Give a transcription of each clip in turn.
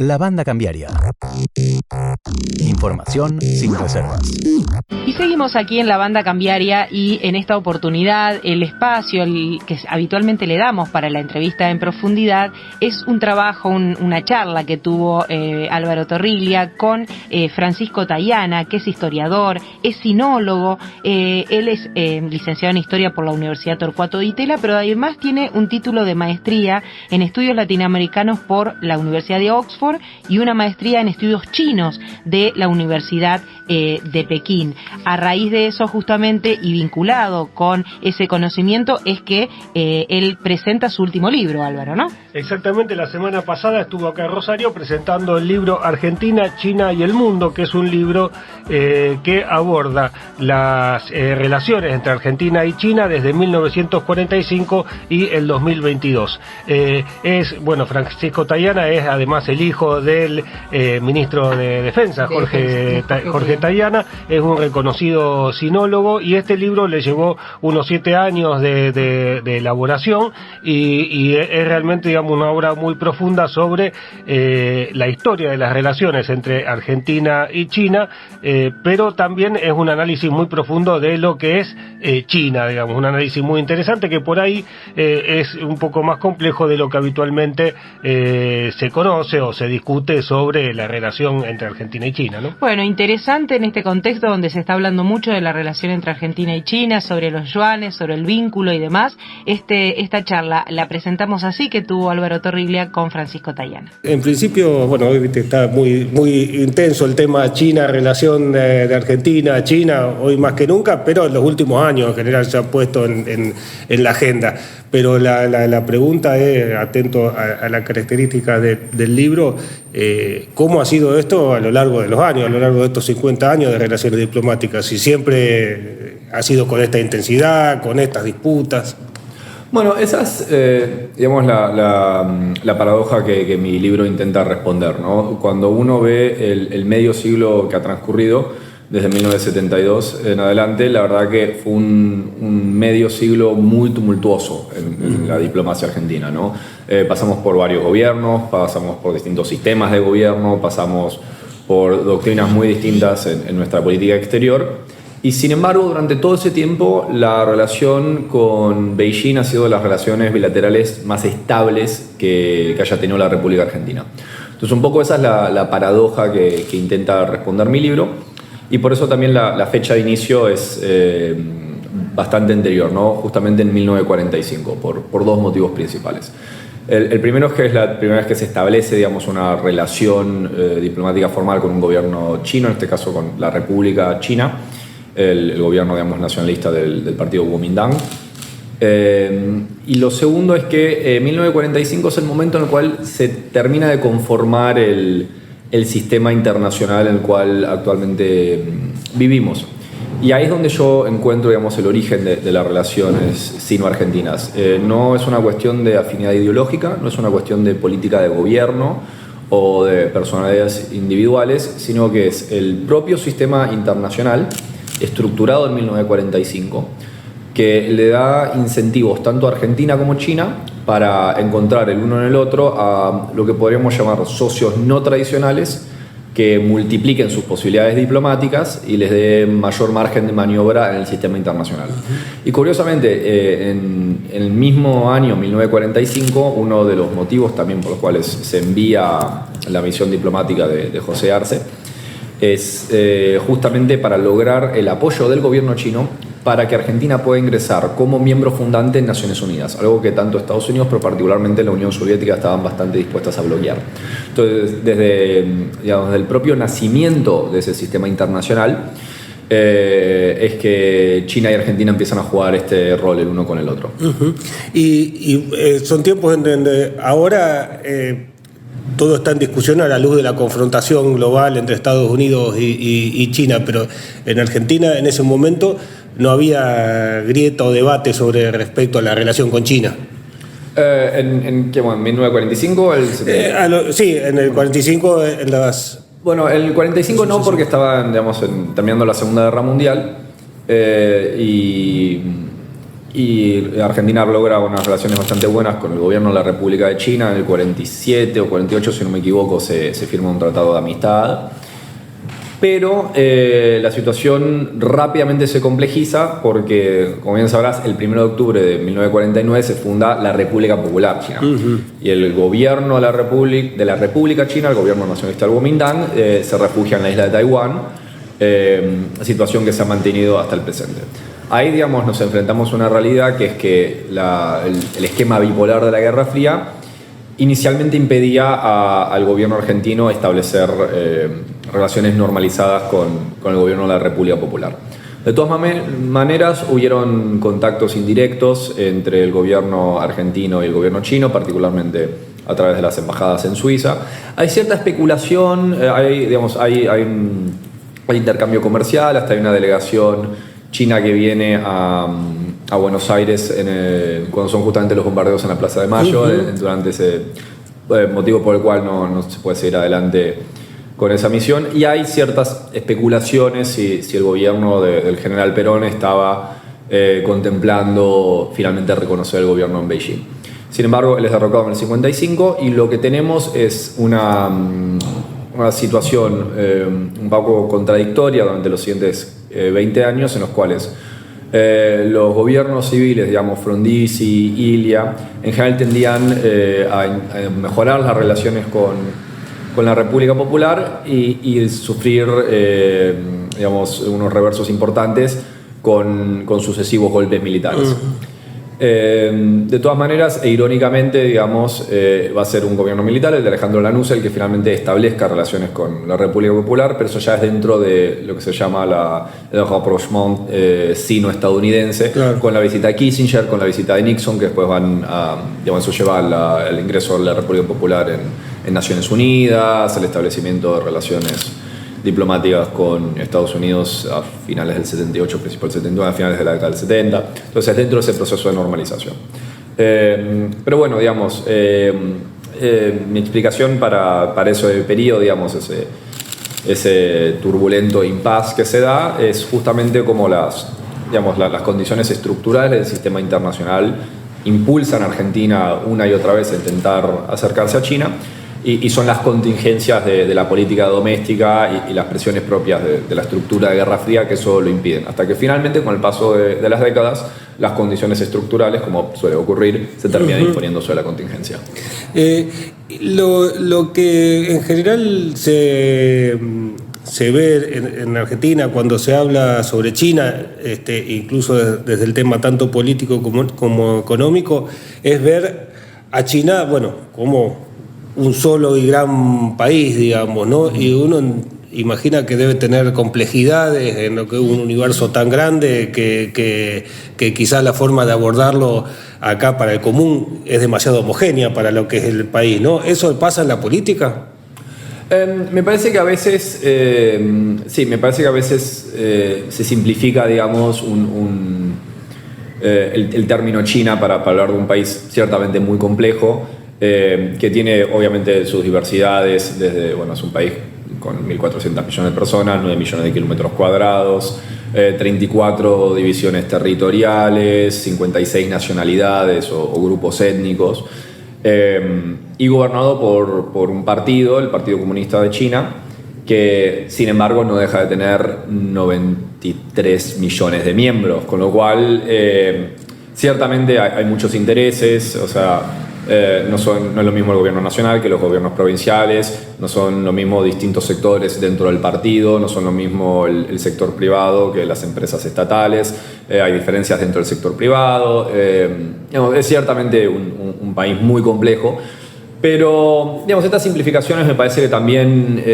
La Banda Cambiaria. Información sin reservas. Y seguimos aquí en La Banda Cambiaria y en esta oportunidad el espacio que habitualmente le damos para la entrevista en profundidad es un trabajo, una charla que tuvo Álvaro Torriglia con Francisco Tayana, que es historiador, es sinólogo, él es licenciado en Historia por la Universidad Torcuato Di Tella, pero además tiene un título de maestría en Estudios Latinoamericanos por la Universidad de Oxford y una maestría en Estudios Chinos de la Universidad de Pekín. A raíz de eso, justamente, y vinculado con ese conocimiento, es que él presenta su último libro, Álvaro, ¿no? Exactamente, la semana pasada estuvo acá en Rosario presentando el libro Argentina, China y el Mundo, que es un libro que aborda las relaciones entre Argentina y China desde 1945 y el 2022. Francisco Tayana es además el hijo del ministro de Defensa, Jorge Tayana, es un reconocido sinólogo y este libro le llevó unos 7 años de elaboración y es realmente, digamos, una obra muy profunda sobre la historia de las relaciones entre Argentina y China, pero también es un análisis muy profundo de lo que es China, digamos, un análisis muy interesante que por ahí es un poco más complejo de lo que habitualmente se conoce o se discute sobre la relación entre Argentina y China, ¿no? Bueno, interesante en este contexto donde se está hablando mucho de la relación entre Argentina y China, sobre los yuanes, sobre el vínculo y demás. Esta charla la presentamos así, que tuvo Álvaro Torriglia con Francisco Tayana. En principio, hoy está muy intenso el tema China, relación de Argentina a China, hoy más que nunca, pero en los últimos años en general se ha puesto en la agenda. Pero la pregunta es, atento a la característica del libro, ¿cómo ha sido esto a lo largo de los años, a lo largo de estos 50 años de relaciones diplomáticas? Si siempre ha sido con esta intensidad, con estas disputas. Bueno, esa es, digamos, la paradoja que mi libro intenta responder, ¿no? Cuando uno ve el medio siglo que ha transcurrido, desde 1972 en adelante, la verdad que fue un medio siglo muy tumultuoso en la diplomacia argentina, ¿no? Pasamos por varios gobiernos, pasamos por distintos sistemas de gobierno, pasamos por doctrinas muy distintas en nuestra política exterior. Y sin embargo, durante todo ese tiempo, la relación con Beijing ha sido de las relaciones bilaterales más estables que haya tenido la República Argentina. Entonces, un poco esa es la paradoja que intenta responder mi libro. Y por eso también la fecha de inicio es bastante anterior, ¿no? Justamente en 1945, por dos motivos principales. El primero es que es la primera vez que se establece, digamos, una relación diplomática formal con un gobierno chino, en este caso con la República China, el gobierno, digamos, nacionalista del partido Kuomintang. Y lo segundo es que 1945 es el momento en el cual se termina de conformar el sistema internacional en el cual actualmente vivimos. Y ahí es donde yo encuentro, digamos, el origen de las relaciones sino-argentinas. No es una cuestión de afinidad ideológica, no es una cuestión de política de gobierno o de personalidades individuales, sino que es el propio sistema internacional estructurado en 1945 que le da incentivos tanto a Argentina como a China para encontrar el uno en el otro a lo que podríamos llamar socios no tradicionales que multipliquen sus posibilidades diplomáticas y les dé mayor margen de maniobra en el sistema internacional. Y curiosamente, en el mismo año 1945, uno de los motivos también por los cuales se envía la misión diplomática de José Arce es justamente para lograr el apoyo del gobierno chino para que Argentina pueda ingresar como miembro fundante en Naciones Unidas, algo que tanto Estados Unidos, pero particularmente la Unión Soviética, estaban bastante dispuestas a bloquear. Entonces, desde el propio nacimiento de ese sistema internacional, es que China y Argentina empiezan a jugar este rol el uno con el otro. Uh-huh. Y son tiempos en donde ahora todo está en discusión a la luz de la confrontación global entre Estados Unidos y China, pero en Argentina en ese momento no había grieta o debate sobre respecto a la relación con China. ¿En qué momento? ¿En 1945? Sí, en el 45 en las... Bueno, el 45 no, porque estaban, digamos, terminando la Segunda Guerra Mundial y y Argentina logra unas relaciones bastante buenas con el gobierno de la República de China. En el 47 o 48, si no me equivoco, se firma un tratado de amistad. Pero la situación rápidamente se complejiza porque, como bien sabrás, el 1 de octubre de 1949 se funda la República Popular China. Y el gobierno de la República China, el gobierno nacionalista del Kuomintang, se refugia en la isla de Taiwán, situación que se ha mantenido hasta el presente. Ahí, digamos, nos enfrentamos a una realidad que es que el esquema bipolar de la Guerra Fría inicialmente impedía al gobierno argentino establecer relaciones normalizadas con el gobierno de la República Popular. De todas maneras, hubieron contactos indirectos entre el gobierno argentino y el gobierno chino, particularmente a través de las embajadas en Suiza. Hay cierta especulación, hay intercambio comercial, hasta hay una delegación china que viene a Buenos Aires cuando son justamente los bombardeos en la Plaza de Mayo, durante ese motivo por el cual no se puede seguir adelante con esa misión. Y hay ciertas especulaciones si el gobierno del general Perón estaba contemplando finalmente reconocer el gobierno en Beijing. Sin embargo, él es derrocado en el 55 y lo que tenemos es una situación un poco contradictoria durante los siguientes 20 años, en los cuales los gobiernos civiles, digamos, Frondizi, Ilia, en general tendían a mejorar las relaciones con la República Popular y sufrir digamos, unos reversos importantes con sucesivos golpes militares. De todas maneras, e irónicamente, digamos, va a ser un gobierno militar, el de Alejandro Lanús, el que finalmente establezca relaciones con la República Popular, pero eso ya es dentro de lo que se llama el rapprochement sino-estadounidense, claro, con la visita de Kissinger, con la visita de Nixon, que después eso lleva al ingreso de la República Popular en Naciones Unidas, el establecimiento de relaciones diplomáticas con Estados Unidos a finales del 78, principio del 79, a finales de la década del 70. Entonces, dentro de ese proceso de normalización. Pero bueno, digamos, mi explicación para ese periodo, digamos, ese turbulento impasse que se da, es justamente como las condiciones estructurales del sistema internacional impulsan a Argentina una y otra vez a intentar acercarse a China. Y son las contingencias de la política doméstica y las presiones propias de la estructura de Guerra Fría que eso lo impiden. Hasta que finalmente, con el paso de las décadas, las condiciones estructurales, como suele ocurrir, se terminan imponiendo sobre la contingencia. Lo que en general se ve en Argentina cuando se habla sobre China, incluso desde el tema tanto político como económico, es ver a China, como un solo y gran país, digamos, ¿no? Y uno imagina que debe tener complejidades en lo que es un universo tan grande que quizás la forma de abordarlo acá para el común es demasiado homogénea para lo que es el país, ¿no? ¿Eso pasa en la política? Me parece que a veces, se simplifica, digamos, el término China para hablar de un país ciertamente muy complejo, que tiene obviamente sus diversidades, desde, es un país con 1.400 millones de personas, 9 millones de kilómetros cuadrados, 34 divisiones territoriales, 56 nacionalidades o grupos étnicos, y gobernado por un partido, el Partido Comunista de China, que sin embargo no deja de tener 93 millones de miembros, con lo cual ciertamente hay muchos intereses, no es lo mismo el gobierno nacional que los gobiernos provinciales, no son lo mismo distintos sectores dentro del partido, no son lo mismo el sector privado que las empresas estatales, hay diferencias dentro del sector privado, es ciertamente un país muy complejo, pero estas simplificaciones me parece que también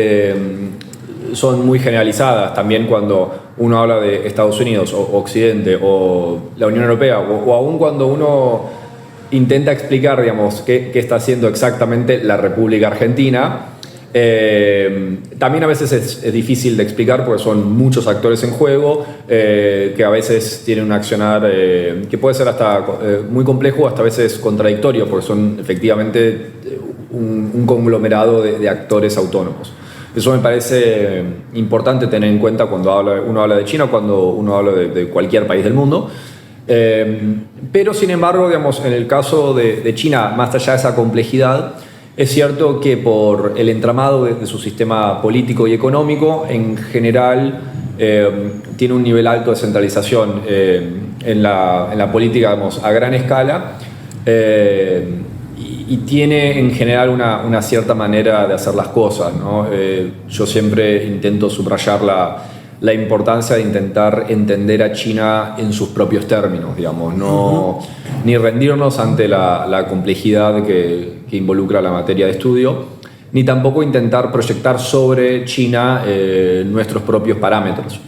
son muy generalizadas. También cuando uno habla de Estados Unidos o Occidente o la Unión Europea o aún cuando uno intenta explicar, qué está haciendo exactamente la República Argentina. También a veces es difícil de explicar porque son muchos actores en juego, que a veces tienen un accionar que puede ser hasta muy complejo, hasta a veces contradictorio, porque son efectivamente un conglomerado de actores autónomos. Eso me parece importante tener en cuenta cuando uno habla de China, cuando uno habla de cualquier país del mundo. Pero sin embargo, digamos, en el caso de China, más allá de esa complejidad, es cierto que por el entramado de su sistema político y económico, en general tiene un nivel alto de centralización en la política, digamos, a gran escala, y tiene en general una cierta manera de hacer las cosas, ¿no? Yo siempre intento subrayar la importancia de intentar entender a China en sus propios términos, digamos, ni rendirnos ante la complejidad que involucra la materia de estudio, ni tampoco intentar proyectar sobre China nuestros propios parámetros.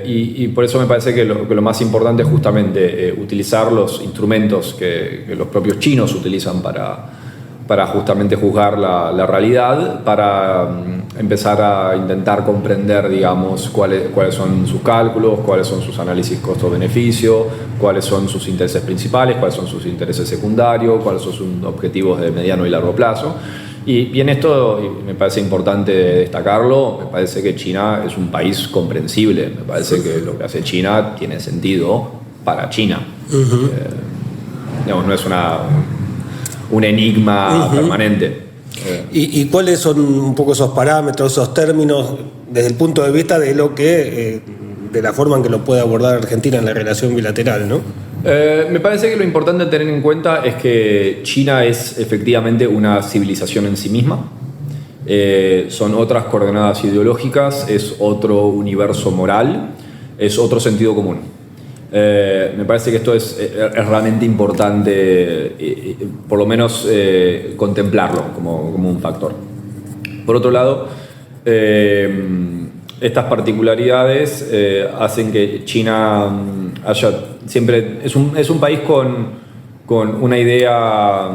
Y por eso me parece que lo más importante es justamente utilizar los instrumentos que los propios chinos utilizan para justamente juzgar la realidad, para empezar a intentar comprender, digamos, cuáles son sus cálculos, cuáles son sus análisis costo-beneficio, cuáles son sus intereses principales, cuáles son sus intereses secundarios, cuáles son sus objetivos de mediano y largo plazo. Y en esto, y me parece importante destacarlo, me parece que China es un país comprensible, me parece que lo que hace China tiene sentido para China. Digamos, no es un enigma permanente. ¿Y cuáles son un poco esos parámetros, esos términos, desde el punto de vista de lo que, de la forma en que lo puede abordar Argentina en la relación bilateral, ¿no? Me parece que lo importante a tener en cuenta es que China es efectivamente una civilización en sí misma. Son otras coordenadas ideológicas, es otro universo moral, es otro sentido común. Me parece que esto es realmente importante, por lo menos contemplarlo como un factor. Por otro lado, estas particularidades hacen que China siempre es un país con una idea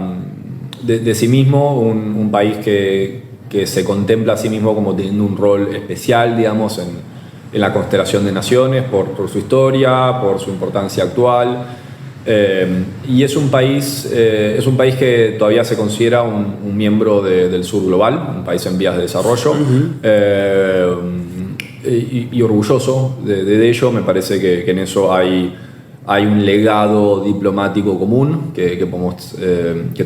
de sí mismo, un país que se contempla a sí mismo como teniendo un rol especial, digamos, en la constelación de naciones, por su historia, por su importancia actual. Y es un país que todavía se considera un miembro del sur global, un país en vías de desarrollo. Y orgulloso de ello. Me parece que en eso hay un legado diplomático común que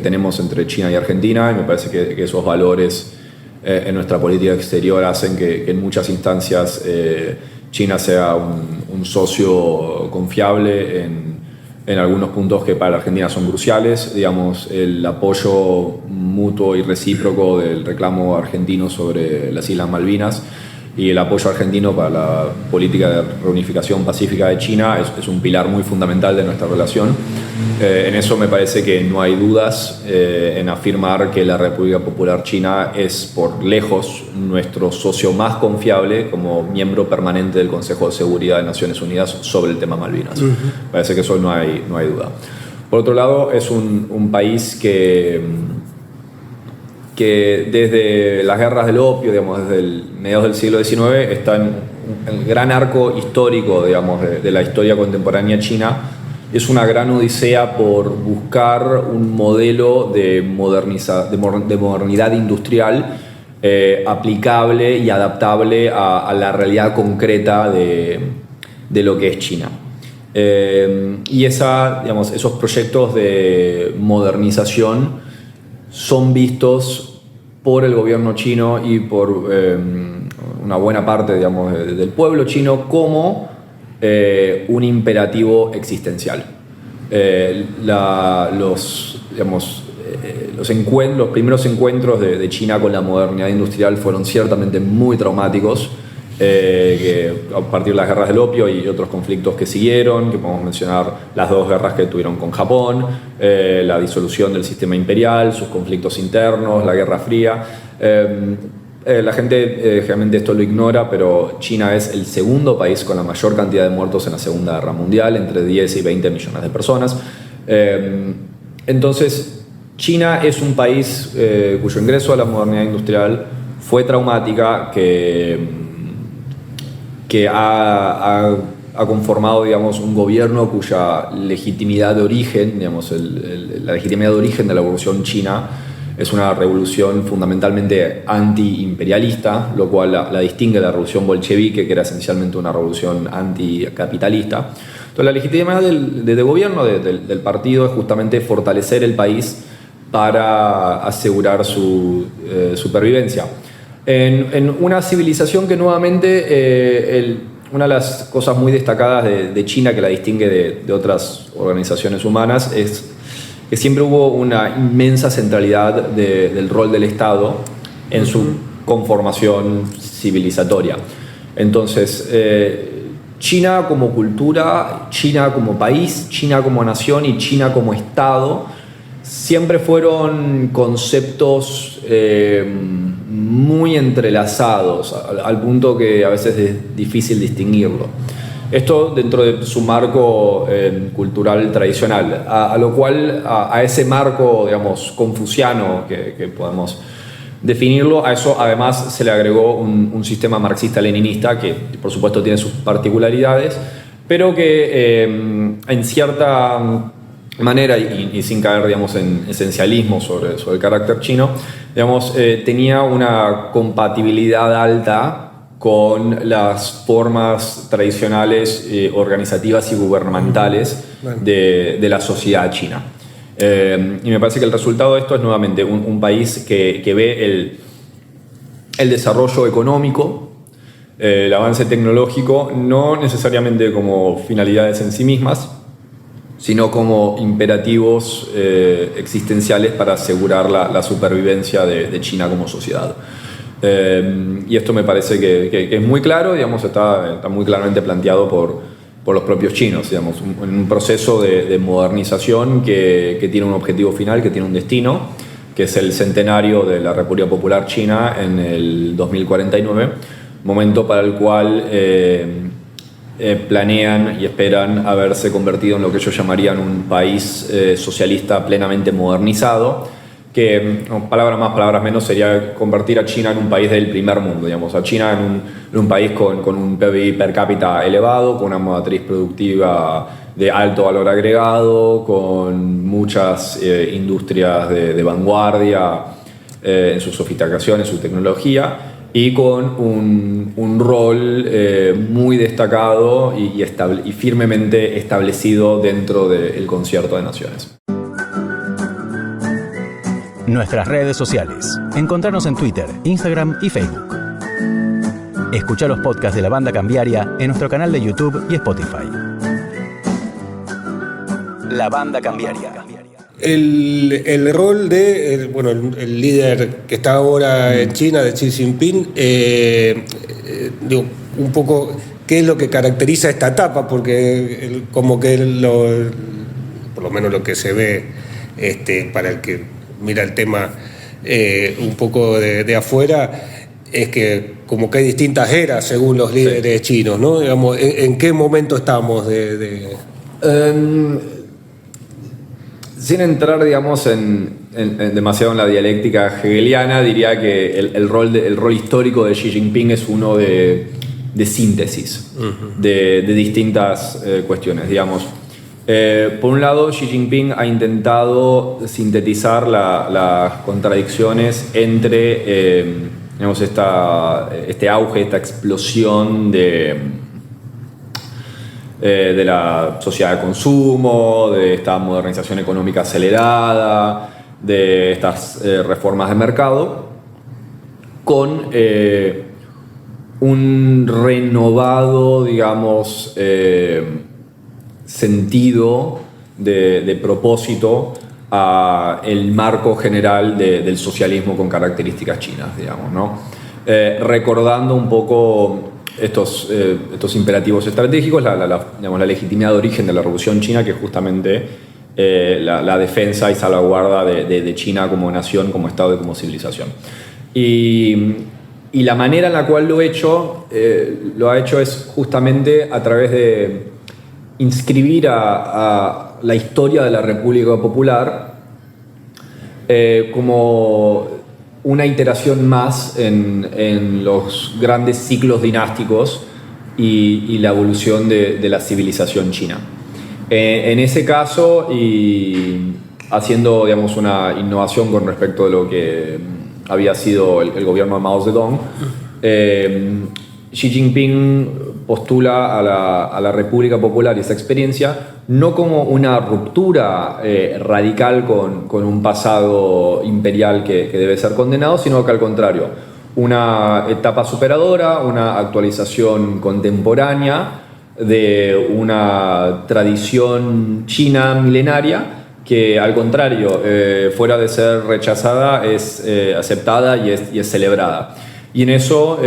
tenemos entre China y Argentina, y me parece que esos valores en nuestra política exterior hacen que en muchas instancias China sea un socio confiable en algunos puntos que para la Argentina son cruciales, digamos, el apoyo mutuo y recíproco del reclamo argentino sobre las Islas Malvinas y el apoyo argentino para la política de reunificación pacífica de China es un pilar muy fundamental de nuestra relación. En eso me parece que no hay dudas en afirmar que la República Popular China es por lejos nuestro socio más confiable como miembro permanente del Consejo de Seguridad de Naciones Unidas sobre el tema Malvinas. Parece que eso no hay duda. Por otro lado, es un país que desde las guerras del opio, digamos, desde mediados del siglo XIX, está en el gran arco histórico, digamos, de la historia contemporánea china. Es una gran odisea por buscar un modelo de modernidad industrial aplicable y adaptable a la realidad concreta de lo que es China. Y esos proyectos de modernización son vistos por el gobierno chino y por una buena parte, digamos, del pueblo chino como un imperativo existencial. Los primeros encuentros de China con la modernidad industrial fueron ciertamente muy traumáticos, a partir de las guerras del opio y otros conflictos que siguieron, que podemos mencionar las dos guerras que tuvieron con Japón, la disolución del sistema imperial, sus conflictos internos, la Guerra Fría. La gente generalmente esto lo ignora, pero China es el segundo país con la mayor cantidad de muertos en la Segunda Guerra Mundial, entre 10 y 20 millones de personas. Entonces, China es un país cuyo ingreso a la modernidad industrial fue traumática, que ha conformado, digamos, un gobierno cuya legitimidad de origen, digamos, la legitimidad de origen de la revolución china es una revolución fundamentalmente anti-imperialista, lo cual la distingue de la revolución bolchevique, que era esencialmente una revolución anticapitalista. Entonces, la legitimidad del gobierno, del partido, es justamente fortalecer el país para asegurar su supervivencia. En una civilización que nuevamente, una de las cosas muy destacadas de China que la distingue de otras organizaciones humanas es que siempre hubo una inmensa centralidad del rol del Estado en su conformación civilizatoria. Entonces, China como cultura, China como país, China como nación y China como Estado siempre fueron conceptos muy entrelazados, al punto que a veces es difícil distinguirlo. Esto dentro de su marco cultural tradicional, a lo cual, a ese marco, digamos, confuciano que podemos definirlo, a eso además se le agregó un sistema marxista-leninista que por supuesto tiene sus particularidades, pero que en cierta manera, y sin caer, digamos, en esencialismo sobre el carácter chino, digamos, tenía una compatibilidad alta con las formas tradicionales, organizativas y gubernamentales de la sociedad china. Y me parece que el resultado de esto es nuevamente un país que ve el desarrollo económico, el avance tecnológico, no necesariamente como finalidades en sí mismas, sino como imperativos existenciales para asegurar la supervivencia de China como sociedad. Y esto me parece que es muy claro, digamos, está muy claramente planteado por los propios chinos, digamos, un proceso de modernización que tiene un objetivo final, que tiene un destino, que es el centenario de la República Popular China en el 2049, momento para el cual planean y esperan haberse convertido en lo que ellos llamarían un país socialista plenamente modernizado, que, palabras más, palabras menos, sería convertir a China en un país del primer mundo, digamos, a China en un país con un PBI per cápita elevado, con una matriz productiva de alto valor agregado, con muchas industrias de vanguardia en su sofisticación, en su tecnología, y con un rol muy destacado y firmemente establecido dentro del concierto de naciones. Nuestras redes sociales. Encontrarnos en Twitter, Instagram y Facebook. Escuchá los podcasts de La Banda Cambiaria en nuestro canal de YouTube y Spotify. La Banda Cambiaria. El rol de el líder que está ahora en China, de Xi Jinping, digo, un poco qué es lo que caracteriza esta etapa, porque como que por lo menos lo que se ve para el que mira el tema un poco de afuera, es que como que hay distintas eras según los líderes chinos, ¿no? Digamos, ¿en qué momento estamos sin entrar, digamos, en demasiado en la dialéctica hegeliana, diría que el rol histórico de Xi Jinping es uno de síntesis de distintas cuestiones, digamos. Por un lado, Xi Jinping ha intentado sintetizar las contradicciones entre digamos, este auge, esta explosión de la sociedad de consumo, de esta modernización económica acelerada, de estas reformas de mercado, con un renovado, digamos, sentido de propósito a el marco general del socialismo con características chinas, digamos, ¿no? Recordando un poco estos imperativos estratégicos, digamos, la legitimidad de origen de la Revolución China, que es justamente la defensa y salvaguarda de China como nación, como Estado y como civilización. Y la manera en la cual lo ha hecho es justamente a través de inscribir a la historia de la República Popular como una iteración más en los grandes ciclos dinásticos y la evolución de la civilización china. En ese caso, y haciendo, digamos, una innovación con respecto de lo que había sido el gobierno de Mao Zedong, Xi Jinping postula a la República Popular y esa experiencia no como una ruptura radical con un pasado imperial que debe ser condenado, sino que al contrario, una etapa superadora, una actualización contemporánea de una tradición china milenaria que al contrario, fuera de ser rechazada, es aceptada y es celebrada. Y en eso,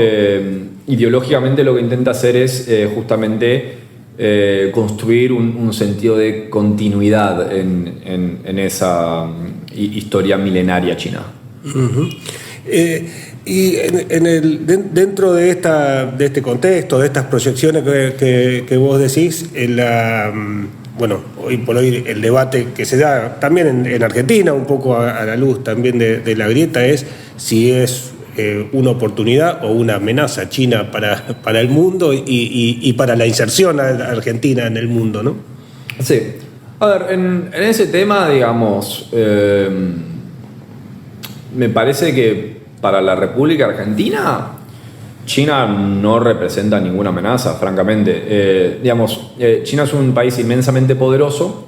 ideológicamente lo que intenta hacer es justamente construir un sentido de continuidad en esa historia milenaria china. Uh-huh. Y dentro de este contexto, de estas proyecciones que vos decís, bueno, hoy por hoy el debate que se da también en Argentina, un poco a la luz también de la grieta, es si es una oportunidad o una amenaza China para el mundo y para la inserción argentina en el mundo, ¿no? Sí. A ver, en ese tema, digamos, me parece que para la República Argentina China no representa ninguna amenaza, francamente. China es un país inmensamente poderoso,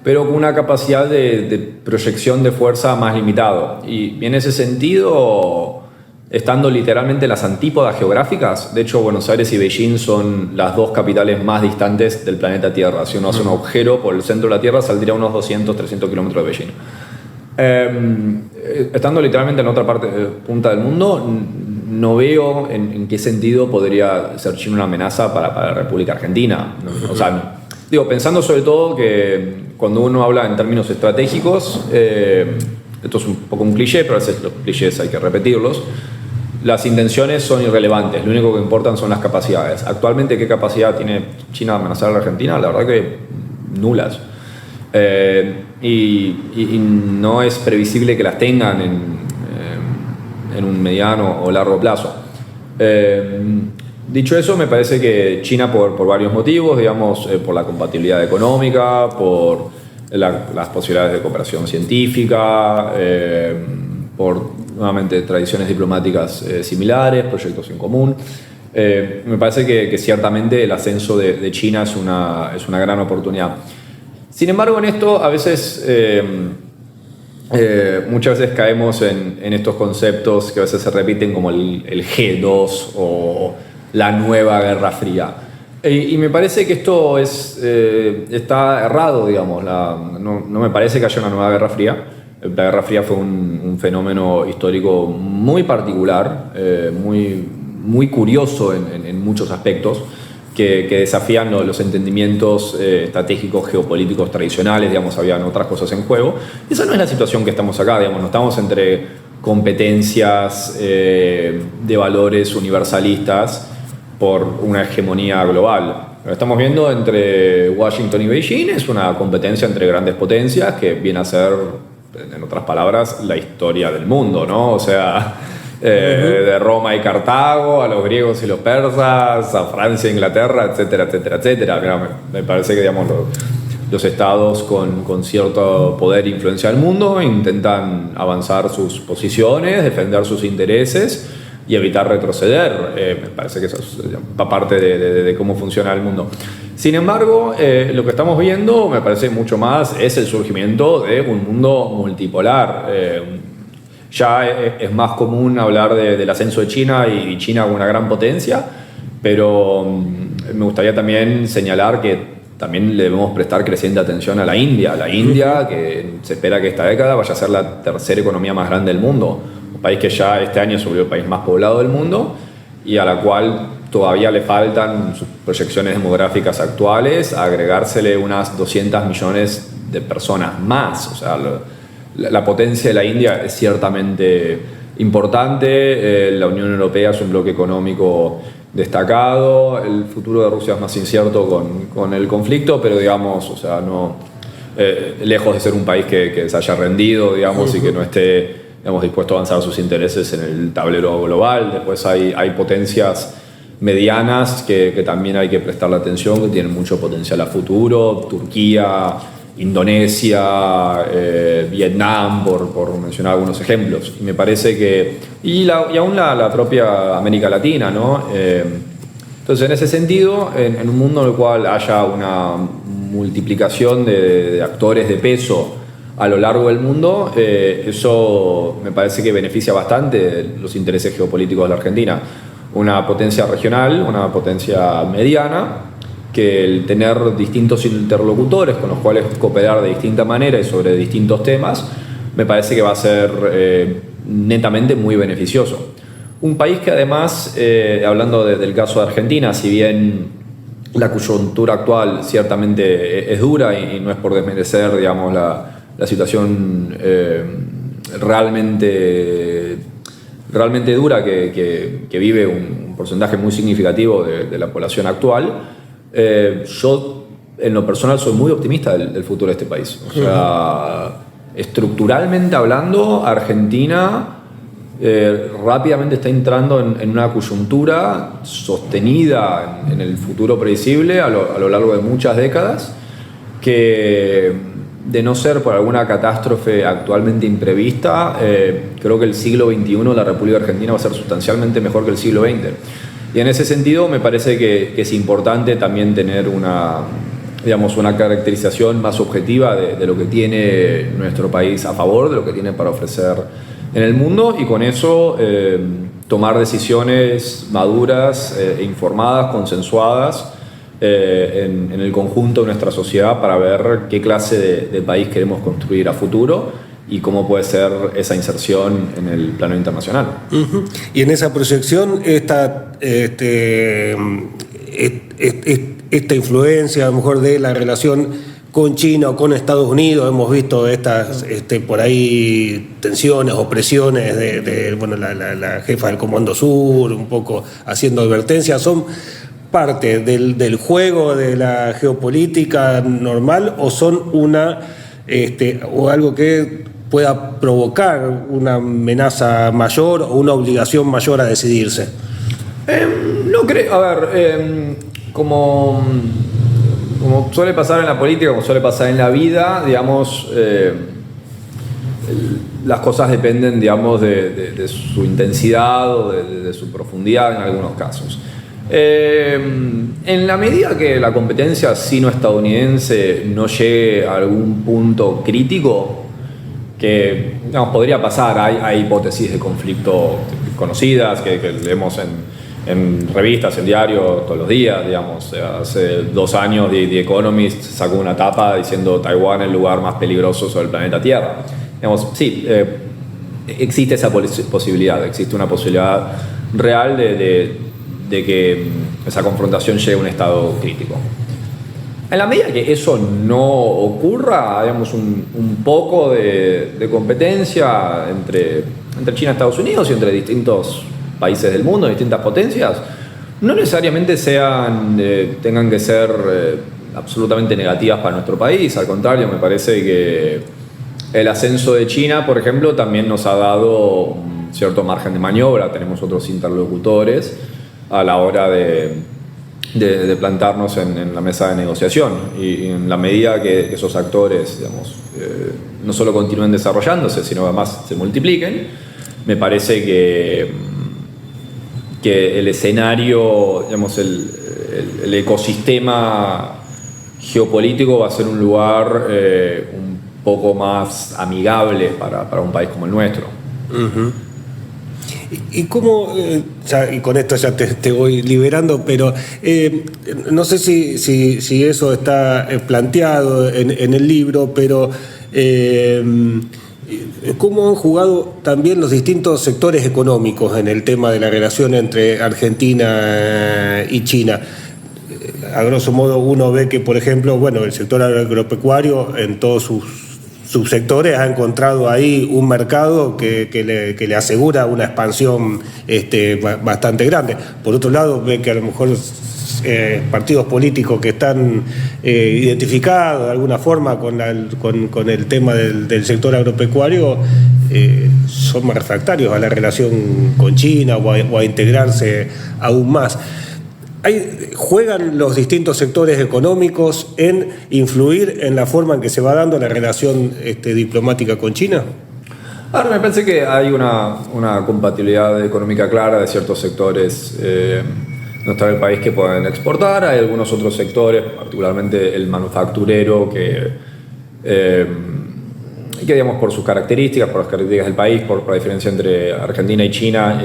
pero con una capacidad de proyección de fuerza más limitado. Y en ese sentido, estando literalmente en las antípodas geográficas, de hecho Buenos Aires y Beijing son las dos capitales más distantes del planeta Tierra. Si uno hace un agujero por el centro de la Tierra, saldría a unos 200, 300 kilómetros de Beijing. Estando literalmente en otra punta del mundo, no veo en qué sentido podría ser China una amenaza para la República Argentina. O sea, pensando sobre todo que cuando uno habla en términos estratégicos, esto es un poco un cliché, pero a veces los clichés hay que repetirlos, las intenciones son irrelevantes, lo único que importan son las capacidades. Actualmente, ¿qué capacidad tiene China de amenazar a la Argentina? La verdad que nulas. Y no es previsible que las tengan en un mediano o largo plazo. Dicho eso, me parece que China, por varios motivos, digamos, por la compatibilidad económica, por las posibilidades de cooperación científica, por nuevamente tradiciones diplomáticas similares, proyectos en común, me parece que ciertamente el ascenso de China es una gran oportunidad. Sin embargo, en esto a veces, muchas veces caemos en estos conceptos que a veces se repiten como el G2 o la nueva Guerra Fría. Y me parece que esto está errado, digamos. No me parece que haya una nueva Guerra Fría. La Guerra Fría fue un fenómeno histórico muy particular, muy curioso en muchos aspectos, que desafían los entendimientos estratégicos geopolíticos tradicionales, digamos, habían otras cosas en juego. Esa no es la situación que estamos acá, digamos, no estamos entre competencias de valores universalistas por una hegemonía global. Lo que estamos viendo entre Washington y Beijing es una competencia entre grandes potencias que viene a ser, en otras palabras, la historia del mundo, ¿no? O sea, de Roma y Cartago, a los griegos y los persas, a Francia e Inglaterra, etcétera, etcétera, etcétera. Me parece que, digamos, los estados con cierto poder e influencia del mundo intentan avanzar sus posiciones, defender sus intereses y evitar retroceder. Me parece que eso es parte de cómo funciona el mundo. Sin embargo, lo que estamos viendo, me parece mucho más, es el surgimiento de un mundo multipolar. Ya es más común hablar del ascenso de China y China como una gran potencia, pero me gustaría también señalar que también le debemos prestar creciente atención a la India. La India, que se espera que esta década vaya a ser la tercera economía más grande del mundo. Un país que ya este año se volvió el país más poblado del mundo y a la cual todavía le faltan sus proyecciones demográficas actuales, agregársele unas 200 millones de personas más. O sea, la potencia de la India es ciertamente importante. La Unión Europea es un bloque económico destacado. El futuro de Rusia es más incierto con el conflicto, pero digamos, o sea, no, lejos de ser un país que se haya rendido, digamos, y que no esté, digamos, dispuesto a avanzar sus intereses en el tablero global. Después hay potencias medianas que también hay que prestarle atención, que tienen mucho potencial a futuro. Turquía, Indonesia, Vietnam, por mencionar algunos ejemplos. Y me parece que, y aún la propia América Latina, ¿no? Entonces, en ese sentido, en un mundo en el cual haya una multiplicación de actores de peso a lo largo del mundo, eso me parece que beneficia bastante los intereses geopolíticos de la Argentina. Una potencia regional, una potencia mediana, que el tener distintos interlocutores con los cuales cooperar de distinta manera y sobre distintos temas, me parece que va a ser netamente muy beneficioso. Un país que además, hablando del caso de Argentina, si bien la coyuntura actual ciertamente es dura y no es por desmerecer, digamos, la situación realmente dura que vive un porcentaje muy significativo de la población actual, yo en lo personal soy muy optimista del futuro de este país. O sea, estructuralmente hablando, Argentina rápidamente está entrando en una coyuntura sostenida en el futuro previsible a lo largo de muchas décadas, que de no ser por alguna catástrofe actualmente imprevista, creo que el siglo XXI de la República Argentina va a ser sustancialmente mejor que el siglo XX. Y en ese sentido me parece que es importante también tener una caracterización más objetiva de lo que tiene nuestro país a favor, de lo que tiene para ofrecer en el mundo, y con eso tomar decisiones maduras, informadas, consensuadas en el conjunto de nuestra sociedad para ver qué clase de país queremos construir a futuro y cómo puede ser esa inserción en el plano internacional. Uh-huh. Y en esa proyección, esta influencia a lo mejor de la relación con China o con Estados Unidos, hemos visto estas por ahí tensiones o presiones de la jefa del Comando Sur, un poco haciendo advertencias, son parte del juego de la geopolítica normal, o son o algo que pueda provocar una amenaza mayor o una obligación mayor a decidirse? No creo, a ver, como suele pasar en la política, como suele pasar en la vida, digamos, las cosas dependen, digamos, de su intensidad o de su profundidad en algunos casos. En la medida que la competencia sino-estadounidense no llegue a algún punto crítico, que digamos, podría pasar, hay hipótesis de conflicto conocidas que leemos en revistas, en diarios todos los días, digamos. Hace 2 años The Economist sacó una tapa diciendo Taiwán es el lugar más peligroso sobre el planeta Tierra. Digamos, sí, existe esa posibilidad, existe una posibilidad real de que esa confrontación llegue a un estado crítico. En la medida que eso no ocurra, digamos, un poco de competencia entre China y Estados Unidos y entre distintos países del mundo, distintas potencias, no necesariamente tengan que ser absolutamente negativas para nuestro país. Al contrario, me parece que el ascenso de China, por ejemplo, también nos ha dado un cierto margen de maniobra. Tenemos otros interlocutores a la hora de plantarnos en la mesa de negociación, y en la medida que esos actores, digamos, no solo continúen desarrollándose, sino además se multipliquen, me parece que el escenario, digamos, el ecosistema geopolítico va a ser un lugar un poco más amigable para un país como el nuestro. Uh-huh. ¿Y cómo, y con esto ya te voy liberando, pero no sé si eso está planteado en el libro, pero ¿cómo han jugado también los distintos sectores económicos en el tema de la relación entre Argentina y China? A grosso modo uno ve que, por ejemplo, el sector agropecuario en todos sus subsectores ha encontrado ahí un mercado que le asegura una expansión bastante grande. Por otro lado, ve que a lo mejor partidos políticos que están identificados de alguna forma con el tema del sector agropecuario son más refractarios a la relación con China o a integrarse aún más. ¿Juegan los distintos sectores económicos en influir en la forma en que se va dando la relación diplomática con China? Ahora, me parece que hay una compatibilidad económica clara de ciertos sectores no está el país que pueden exportar. Hay algunos otros sectores, particularmente el manufacturero, que digamos, por sus características, por las características del país, por la diferencia entre Argentina y China,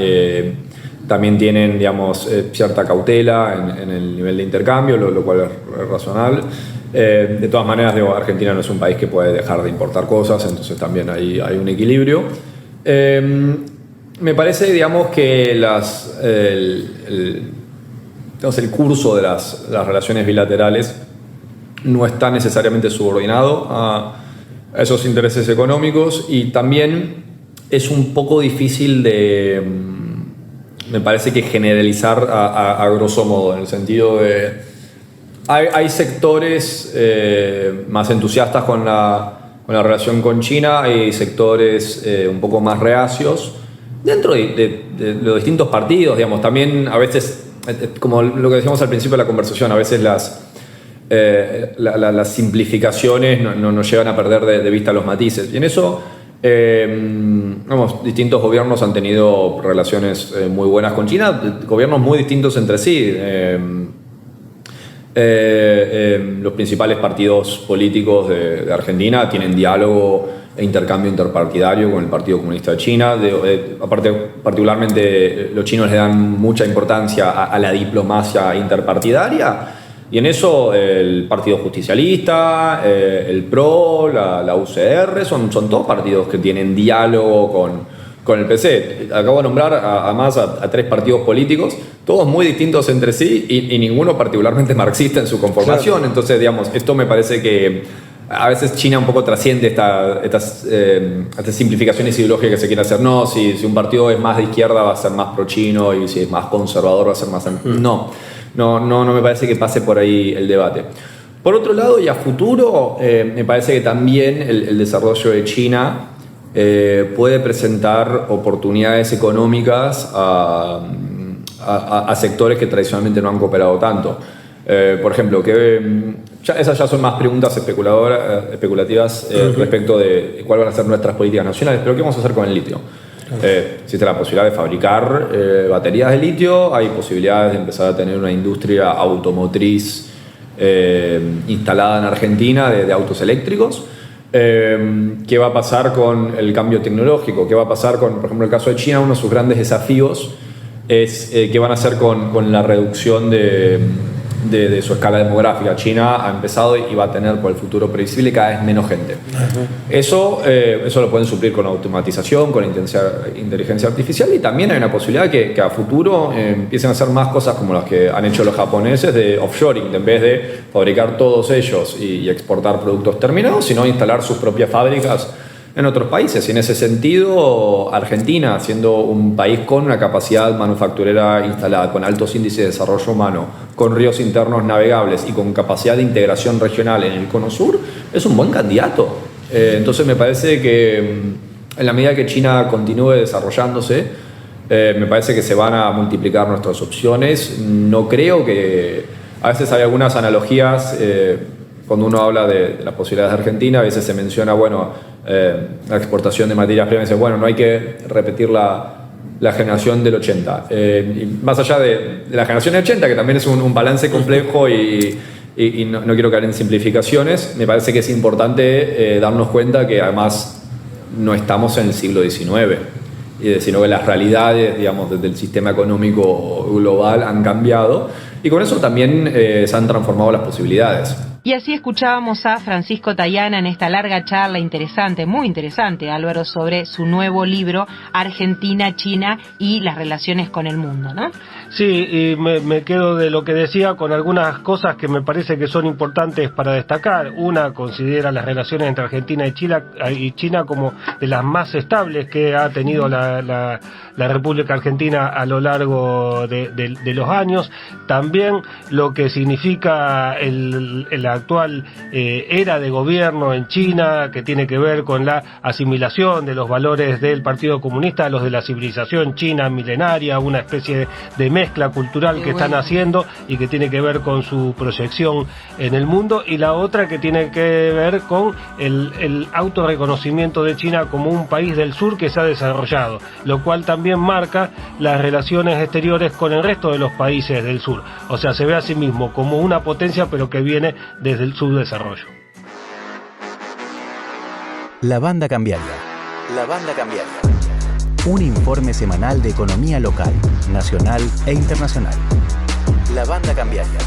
también tienen, digamos, cierta cautela en el nivel de intercambio, lo cual es razonable. De todas maneras, digo, Argentina no es un país que puede dejar de importar cosas, entonces también hay un equilibrio. Me parece, digamos, que el curso de las relaciones bilaterales no está necesariamente subordinado a esos intereses económicos, y también es un poco difícil me parece que generalizar a grosso modo, en el sentido de hay sectores más entusiastas con la relación con China, hay sectores un poco más reacios dentro de los distintos partidos, digamos. También a veces, como lo que decíamos al principio de la conversación, a veces las simplificaciones no nos llevan a perder de vista los matices, y en eso distintos gobiernos han tenido relaciones muy buenas con China, gobiernos muy distintos entre sí. Los principales partidos políticos de Argentina tienen diálogo e intercambio interpartidario con el Partido Comunista de China. Aparte, particularmente los chinos le dan mucha importancia a la diplomacia interpartidaria, y en eso el Partido Justicialista, el PRO, la UCR, son todos partidos que tienen diálogo con el PC. Acabo de nombrar además a 3 partidos políticos, todos muy distintos entre sí, y ninguno particularmente marxista en su conformación. Claro. Entonces, digamos, esto me parece que a veces China un poco trasciende estas simplificaciones ideológicas que se quieren hacer. No, si un partido es más de izquierda va a ser más pro-chino, y si es más conservador va a ser más... No me parece que pase por ahí el debate. Por otro lado, y a futuro, me parece que también el desarrollo de China puede presentar oportunidades económicas a sectores que tradicionalmente no han cooperado tanto. Por ejemplo, esas ya son más preguntas especulativas respecto de cuáles van a ser nuestras políticas nacionales, pero ¿qué vamos a hacer con el litio? Existe la posibilidad de fabricar baterías de litio, hay posibilidades de empezar a tener una industria automotriz instalada en Argentina de autos eléctricos. ¿Qué va a pasar con el cambio tecnológico? ¿Qué va a pasar con, por ejemplo, el caso de China? Uno de sus grandes desafíos es qué van a hacer con la reducción de su escala demográfica. China ha empezado y va a tener por el futuro previsible cada vez menos gente. Eso lo pueden suplir con automatización, con inteligencia artificial, y también hay una posibilidad que a futuro empiecen a hacer más cosas como las que han hecho los japoneses de offshoring, en vez de fabricar todos ellos y exportar productos terminados, sino instalar sus propias fábricas en otros países. Y en ese sentido, Argentina, siendo un país con una capacidad manufacturera instalada, con altos índices de desarrollo humano, con ríos internos navegables y con capacidad de integración regional en el Cono Sur, es un buen candidato. Entonces me parece que en la medida que China continúe desarrollándose, me parece que se van a multiplicar nuestras opciones. No creo que... A veces hay algunas analogías, cuando uno habla de las posibilidades de Argentina, a veces se menciona, la exportación de materias primas, dice, no hay que repetir la generación del 80. Y más allá de la generación del 80, que también es un balance complejo y no quiero caer en simplificaciones, me parece que es importante darnos cuenta que además no estamos en el siglo XIX, sino que las realidades, digamos, del sistema económico global han cambiado, y con eso también se han transformado las posibilidades. Y así escuchábamos a Francisco Tayana en esta larga charla interesante, muy interesante, Álvaro, sobre su nuevo libro Argentina, China y las relaciones con el mundo, ¿no? Sí, y me quedo de lo que decía con algunas cosas que me parece que son importantes para destacar. Una, considera las relaciones entre Argentina y China como de las más estables que ha tenido la República Argentina a lo largo de los años. También lo que significa la la actual era de gobierno en China, que tiene que ver con la asimilación de los valores del Partido Comunista a los de la civilización china milenaria, una especie de mezcla cultural que están haciendo y que tiene que ver con su proyección en el mundo, y la otra que tiene que ver con el autorreconocimiento de China como un país del sur que se ha desarrollado, lo cual también marca las relaciones exteriores con el resto de los países del sur. O sea, se ve a sí mismo como una potencia, pero que viene desde el subdesarrollo. La Banda Cambiaria. La Banda Cambiaria. Un informe semanal de economía local, nacional e internacional. La Banda Cambiaria.